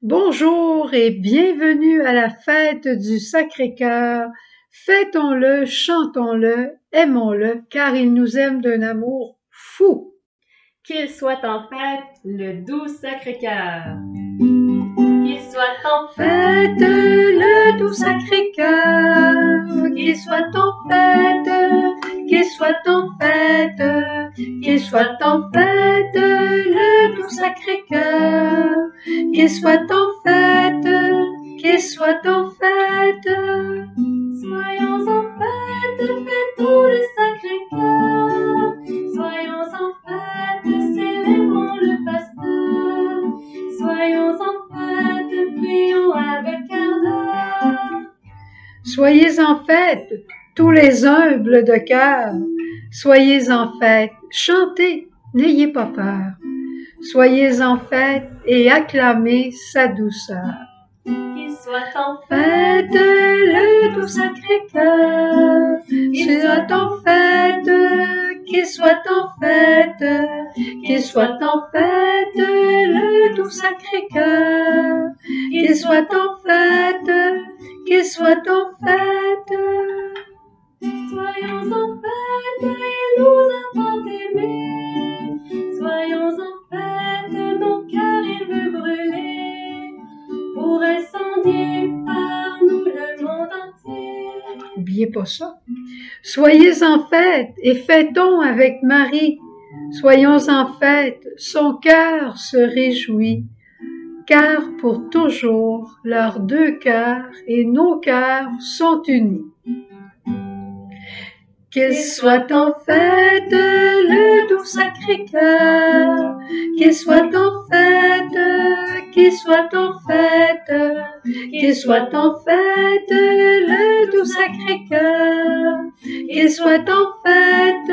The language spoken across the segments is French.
Bonjour et bienvenue à la fête du Sacré-Cœur. Fêtons-le, chantons-le, aimons-le, car il nous aime d'un amour fou. Qu'il soit en fête le doux Sacré-Cœur. Qu'il soit en Fête le doux Sacré-Cœur, qu'il soit en fête, qu'il soit en fête, qu'il soit en fête le doux Sacré-Cœur, qu'il soit en fête, qu'il soit en fête. Soyons en fête, fêtons le Sacré-Cœur. Soyons en fête, célébrons le pasteur. Soyons en fête, prions avec ardeur. Soyez en fête, tous les humbles de cœur. Soyez en fête, chantez, n'ayez pas peur. Soyez en fête et acclamez sa douceur. Qu'il soit en Fête le doux Sacré-Cœur, qu'il soit en fête, qu'il soit en fête, qu'il soit en fête le doux Sacré-Cœur, qu'il soit en fête, qu'il soit en fête. Soyons en fête, il nous a tant aimés. Soyons en fête, nos cœurs il veut brûler. Pour incendier par nous le monde entier. N'oubliez pas ça. Soyez en fête et fêtons avec Marie. Soyons en fête, son cœur se réjouit. Car pour toujours, leurs deux cœurs et nos cœurs sont unis. Qu'il soit en fête le doux Sacré-Cœur, qu'il soit en fête, qu'il soit en fête, qu'il soit en fête le doux Sacré-Cœur, qu'il soit en fête,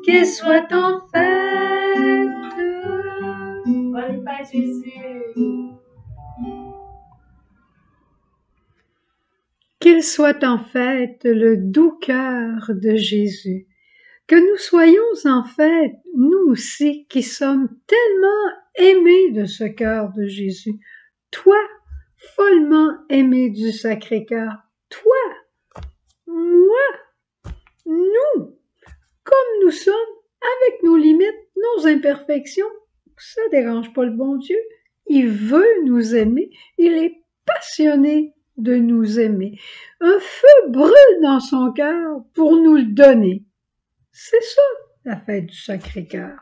qu'il soit en fête. Bonne fête Jésus. Qu'il soit en fête le doux cœur de Jésus. Que nous soyons en fête, nous aussi qui sommes tellement aimés de ce cœur de Jésus. Toi, follement aimé du Sacré-Cœur. Toi, moi, nous, comme nous sommes, avec nos limites, nos imperfections. Ça dérange pas le bon Dieu. Il veut nous aimer. Il est passionné de nous aimer. Un feu brûle dans son cœur pour nous le donner. C'est ça, la fête du Sacré-Cœur.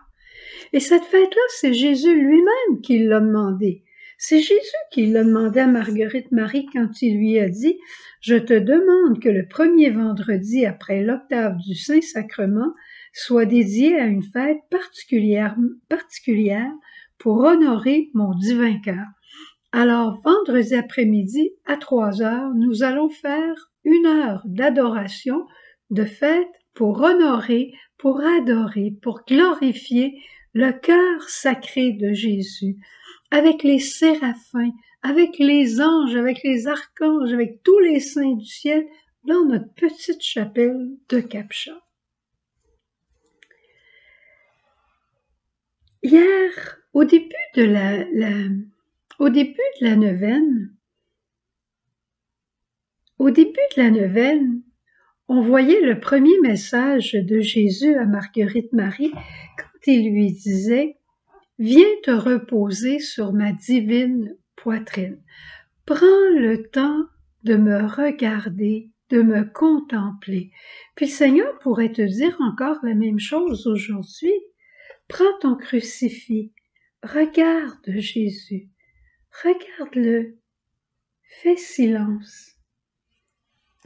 Et cette fête-là, c'est Jésus lui-même qui l'a demandé. C'est Jésus qui l'a demandé à Marguerite Marie quand il lui a dit « Je te demande que le premier vendredi après l'octave du Saint-Sacrement soit dédié à une fête particulière pour honorer mon divin cœur. » Alors, vendredi après-midi, à 3 heures, nous allons faire 1 heure d'adoration, de fête pour honorer, pour adorer, pour glorifier le cœur sacré de Jésus, avec les séraphins, avec les anges, avec les archanges, avec tous les saints du ciel, dans notre petite chapelle de Cap-Chat. Hier, au début de la neuvaine, on voyait le premier message de Jésus à Marguerite Marie quand il lui disait « Viens te reposer sur ma divine poitrine. Prends le temps de me regarder, de me contempler. » Puis le Seigneur pourrait te dire encore la même chose aujourd'hui. Prends ton crucifix, regarde Jésus, regarde-le, fais silence.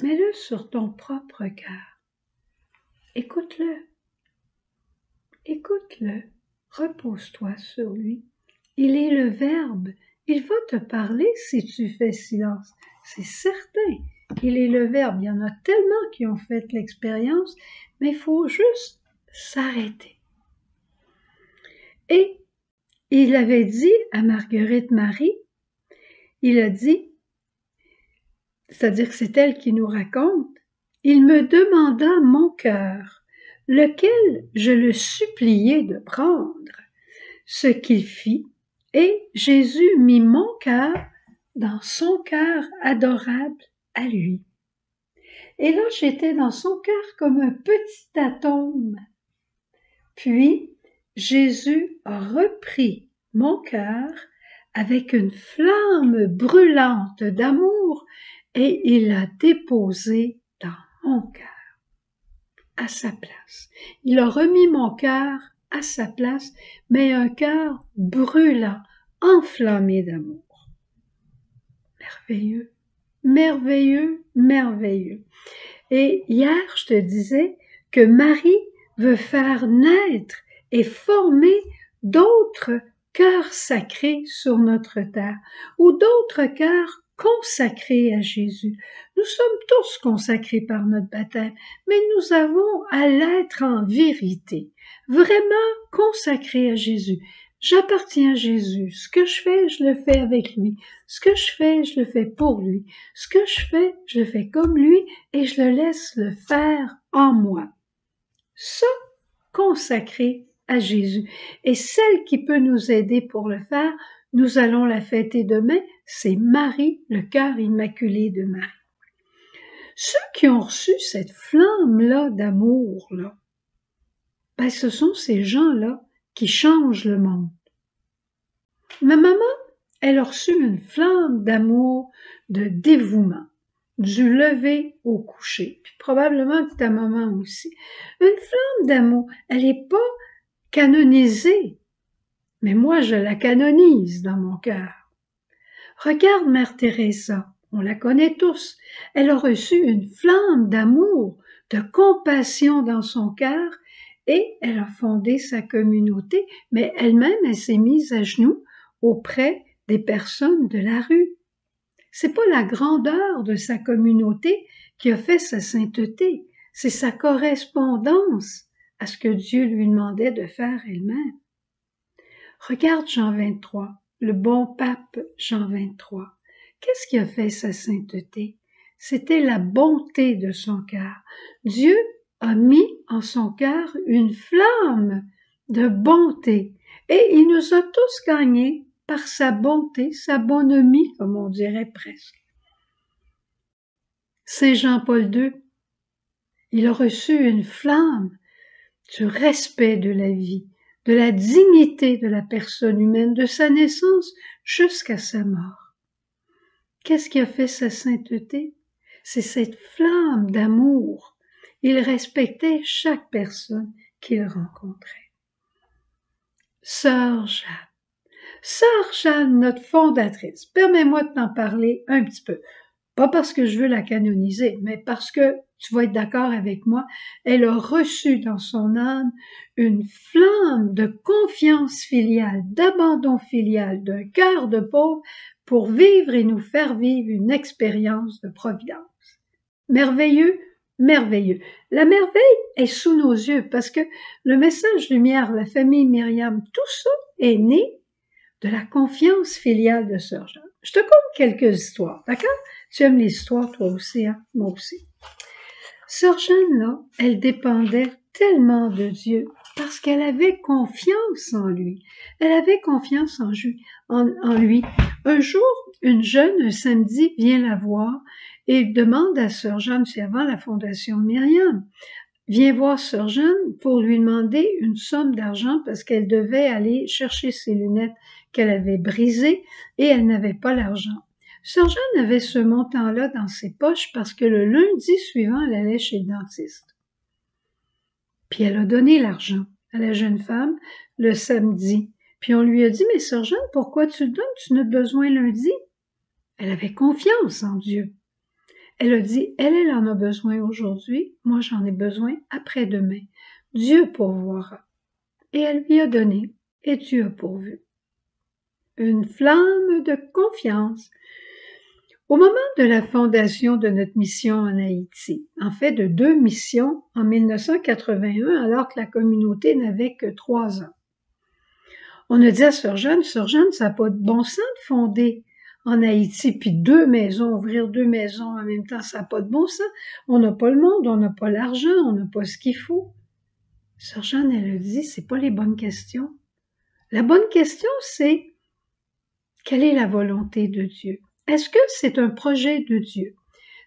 Mets-le sur ton propre cœur. Écoute-le. Écoute-le. Repose-toi sur lui. Il est le Verbe. Il va te parler si tu fais silence. C'est certain. Il est le Verbe. Il y en a tellement qui ont fait l'expérience, mais il faut juste s'arrêter. Et il avait dit à Marguerite Marie, il a dit, c'est-à-dire que c'est elle qui nous raconte, « Il me demanda mon cœur, lequel je le suppliai de prendre. Ce qu'il fit, Et Jésus mit mon cœur dans son cœur adorable à lui. Et là, j'étais dans son cœur comme un petit atome. Puis, Jésus a repris mon cœur avec une flamme brûlante d'amour et il l'a déposé dans mon cœur, à sa place. Il a remis mon cœur à sa place, mais un cœur brûlant, enflammé d'amour. Merveilleux, merveilleux, merveilleux. Et hier, je te disais que Marie veut faire naître et former d'autres cœurs sacrés sur notre terre, ou d'autres cœurs consacrés à Jésus. Nous sommes tous consacrés par notre baptême, mais nous avons à l'être en vérité, vraiment consacrés à Jésus. J'appartiens à Jésus. Ce que je fais, je le fais avec lui. Ce que je fais, je le fais pour lui. Ce que je fais, je le fais comme lui et je le laisse le faire en moi. Ça, consacré à Jésus. Et celle qui peut nous aider pour le faire, nous allons la fêter demain, c'est Marie, le cœur immaculé de Marie. Ceux qui ont reçu cette flamme-là d'amour, là, ben, ce sont ces gens-là qui changent le monde. Ma maman, elle a reçu une flamme d'amour, de dévouement, du lever au coucher, puis probablement que ta maman aussi. Une flamme d'amour, elle n'est pas canonisée, mais moi je la canonise dans mon cœur. Regarde Mère Teresa, on la connaît tous, elle a reçu une flamme d'amour, de compassion dans son cœur, et elle a fondé sa communauté, mais elle-même, elle s'est mise à genoux auprès des personnes de la rue. C'est pas la grandeur de sa communauté qui a fait sa sainteté, c'est sa correspondance à ce que Dieu lui demandait de faire elle-même. Regarde Jean 23, le bon pape Jean 23. Qu'est-ce qui a fait sa sainteté? C'était la bonté de son cœur. Dieu a mis en son cœur une flamme de bonté et il nous a tous gagnés par sa bonté, sa bonhomie, comme on dirait presque. Saint Jean-Paul II, il a reçu une flamme du respect de la vie, de la dignité de la personne humaine, de sa naissance jusqu'à sa mort. Qu'est-ce qui a fait sa sainteté? C'est cette flamme d'amour. Il respectait chaque personne qu'il rencontrait. Sœur Jeanne, notre fondatrice, permets-moi de t'en parler un petit peu. Pas parce que je veux la canoniser, mais parce que, tu vas être d'accord avec moi, elle a reçu dans son âme une flamme de confiance filiale, d'abandon filial, d'un cœur de pauvre pour vivre et nous faire vivre une expérience de providence. Merveilleux, merveilleux. La merveille est sous nos yeux parce que le message lumière, la famille Myriam, tout ça est né de la confiance filiale de Sœur Jeanne. Je te conte quelques histoires, d'accord? Tu aimes les histoires, toi aussi, hein? Moi aussi. Sœur Jeanne, là, elle dépendait tellement de Dieu parce qu'elle avait confiance en lui. Elle avait confiance en lui. Un jour, une jeune, un samedi, vient la voir et demande à Sœur Jeanne, c'est avant la fondation Myriam, vient voir Sœur Jeanne pour lui demander une somme d'argent parce qu'elle devait aller chercher ses lunettes qu'elle avait brisées et elle n'avait pas l'argent. Sœur Jeanne avait ce montant-là dans ses poches parce que le lundi suivant, elle allait chez le dentiste. Puis elle a donné l'argent à la jeune femme le samedi. Puis on lui a dit, mais Sœur Jeanne, pourquoi tu le donnes? Tu n'as besoin lundi. Elle avait confiance en Dieu. Elle a dit, elle en a besoin aujourd'hui, moi j'en ai besoin après-demain. Dieu pourvoira. Et elle lui a donné, et Dieu a pourvu. Une flamme de confiance. Au moment de la fondation de notre mission en Haïti, en fait de 2 missions en 1981, alors que la communauté n'avait que 3 ans, on a dit à Sœur Jeanne, ça n'a pas de bon sens de fonder en Haïti, puis 2 maisons, ouvrir 2 maisons en même temps, ça n'a pas de bon sens. On n'a pas le monde, on n'a pas l'argent, on n'a pas ce qu'il faut. Sœur Jeanne, elle a dit, c'est pas les bonnes questions. La bonne question, c'est, Quelle est la volonté de Dieu? Est-ce que c'est un projet de Dieu?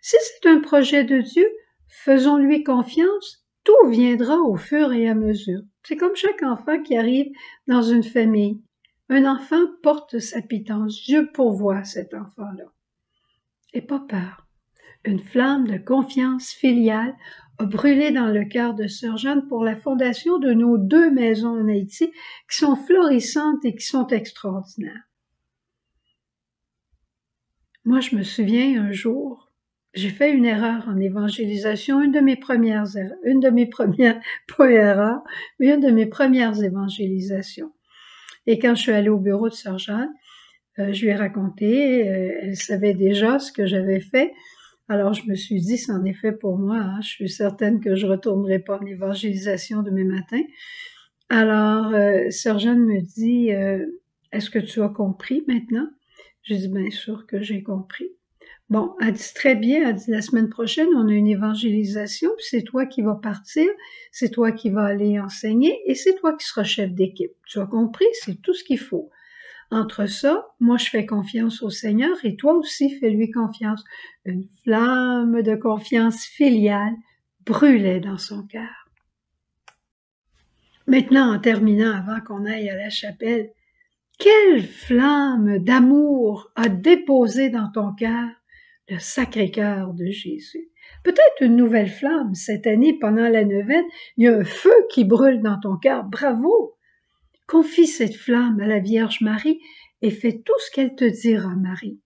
Si c'est un projet de Dieu, faisons-lui confiance, tout viendra au fur et à mesure. C'est comme chaque enfant qui arrive dans une famille. Un enfant porte sa pitance. Dieu pourvoit cet enfant-là. Et pas peur. Une flamme de confiance filiale a brûlé dans le cœur de Sœur Jeanne pour la fondation de nos 2 maisons en Haïti qui sont florissantes et qui sont extraordinaires. Moi, je me souviens un jour, j'ai fait une erreur en évangélisation, une de mes premières, pas erreur, mais une de mes premières évangélisations. Et quand je suis allée au bureau de Sœur Jeanne, je lui ai raconté, elle savait déjà ce que j'avais fait. Alors je me suis dit, c'en est fait pour moi, hein, je suis certaine que je retournerai pas en évangélisation demain matin. Alors, Sœur Jeanne me dit, est-ce que tu as compris maintenant? J'ai dit, bien sûr que j'ai compris. Bon, elle dit très bien, elle dit la semaine prochaine, on a une évangélisation, puis c'est toi qui vas partir, c'est toi qui vas aller enseigner et c'est toi qui seras chef d'équipe. Tu as compris? C'est tout ce qu'il faut. Entre ça, moi je fais confiance au Seigneur et toi aussi fais-lui confiance. Une flamme de confiance filiale brûlait dans son cœur. Maintenant, en terminant, avant qu'on aille à la chapelle, quelle flamme d'amour a déposé dans ton cœur le Sacré-Cœur de Jésus? Peut-être une nouvelle flamme cette année pendant la neuvaine, il y a un feu qui brûle dans ton cœur. Bravo! Confie cette flamme à la Vierge Marie et fais tout ce qu'elle te dira, Marie.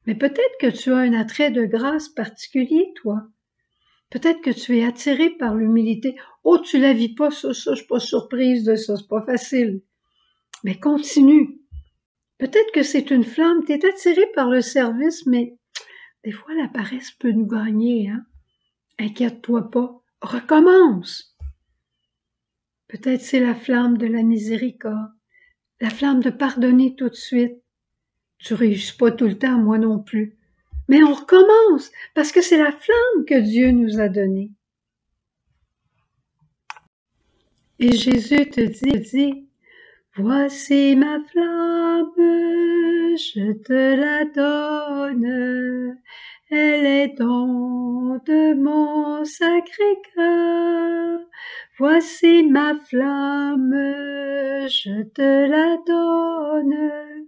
Mais peut-être que tu as un attrait de grâce particulier, toi. Peut-être que tu es attiré par l'humilité. Oh, tu la vis pas, ça, je suis pas surprise de ça, c'est pas facile. Mais continue. Peut-être que c'est une flamme, tu es attiré par le service, mais des fois la paresse peut nous gagner, hein. Inquiète-toi pas, recommence. Peut-être c'est la flamme de la miséricorde, la flamme de pardonner tout de suite. Tu réussis pas tout le temps, moi non plus. Mais on recommence, parce que c'est la flamme que Dieu nous a donnée. Et Jésus te dit, voici ma flamme, je te la donne. Elle est don de mon sacré cœur. Voici ma flamme, je te la donne.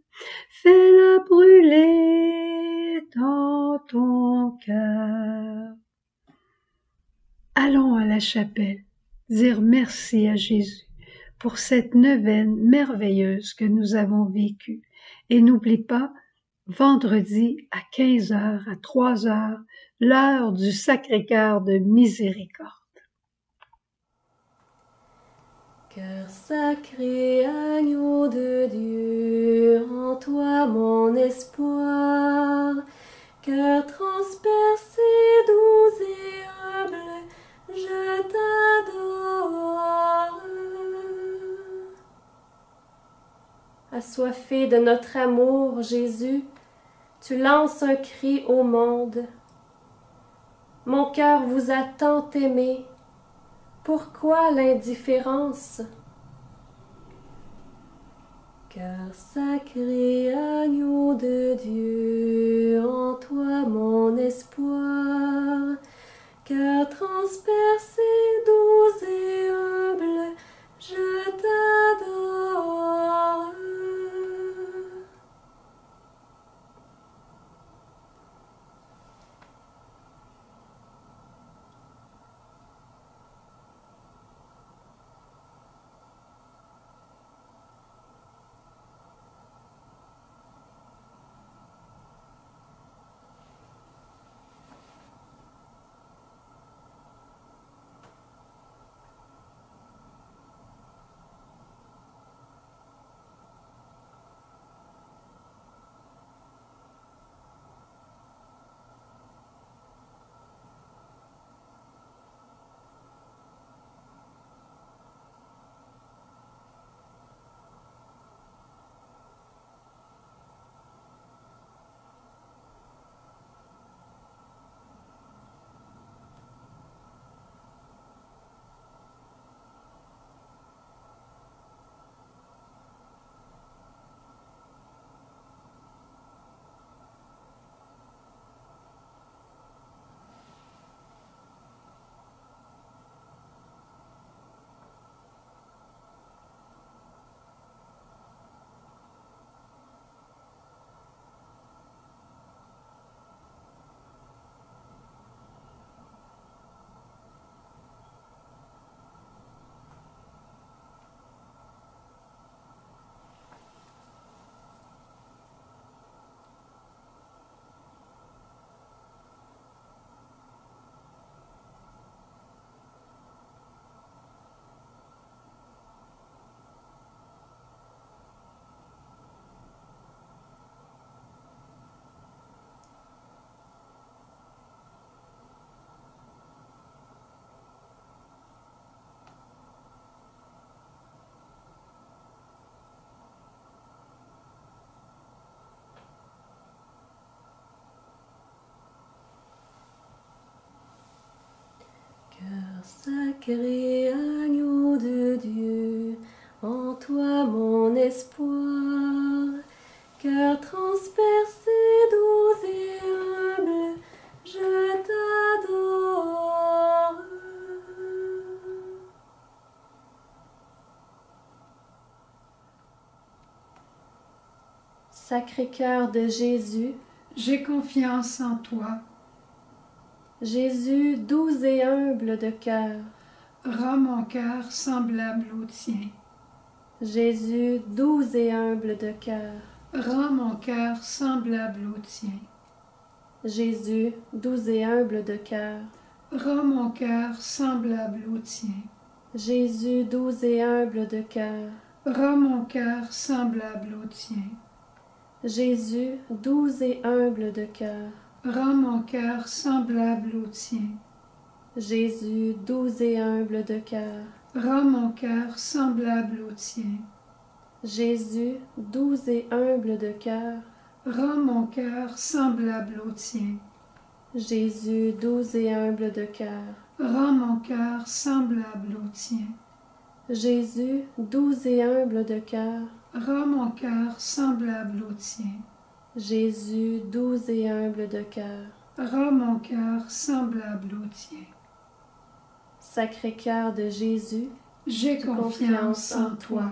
Fais-la brûler dans ton cœur. Allons à la chapelle, dire merci à Jésus pour cette neuvaine merveilleuse que nous avons vécue. Et n'oublie pas, vendredi à 15h, à 3h, l'heure du Sacré-Cœur de Miséricorde. Cœur sacré, agneau de Dieu, en toi mon espoir. Cœur transpercé, doux et humble, je t'adore. Assoiffé de notre amour, Jésus, tu lances un cri au monde. Mon cœur vous a tant aimé, pourquoi l'indifférence? Cœur sacré, agneau de Dieu, en toi mon espoir. Cœur transpercé, doux et humble, je t'adore. sacré agneau de Dieu, en toi mon espoir, cœur transpercé, doux et humble, je t'adore. Sacré-Cœur de Jésus, j'ai confiance en toi. Jésus doux et humble de cœur, Rends mon cœur semblable au tien. Jésus doux et humble de cœur, Rends mon cœur semblable au tien. Jésus doux et humble de cœur, Rends mon cœur semblable au tien. Jésus doux et humble de cœur, Rends mon cœur semblable au tien. Jésus doux et humble de cœur, Rends mon cœur semblable au tien. Jésus doux et humble de cœur, Rends mon cœur semblable au tien. Jésus doux et humble de cœur, Rends mon cœur semblable au tien. Jésus doux et humble de cœur, Rends mon cœur semblable au tien. Jésus doux et humble de cœur, Rends mon cœur semblable au tien. Jésus doux et humble de cœur, Rends mon cœur semblable au tien. Sacré-Cœur de Jésus, J'ai confiance en toi.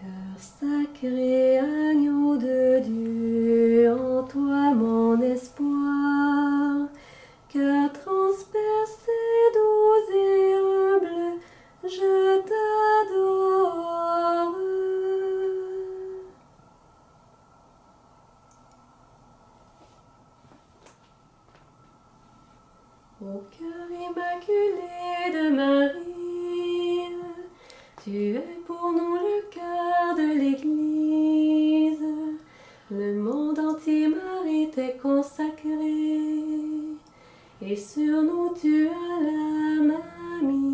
Cœur sacré, agneau de Dieu, en toi mon espoir, cœur transpercé, doux et humble, je t'adore. Ô cœur immaculé de Marie, tu es pour nous le cœur de l'Église. Le monde entier, Marie, t'est consacré, et sur nous tu as la main mise.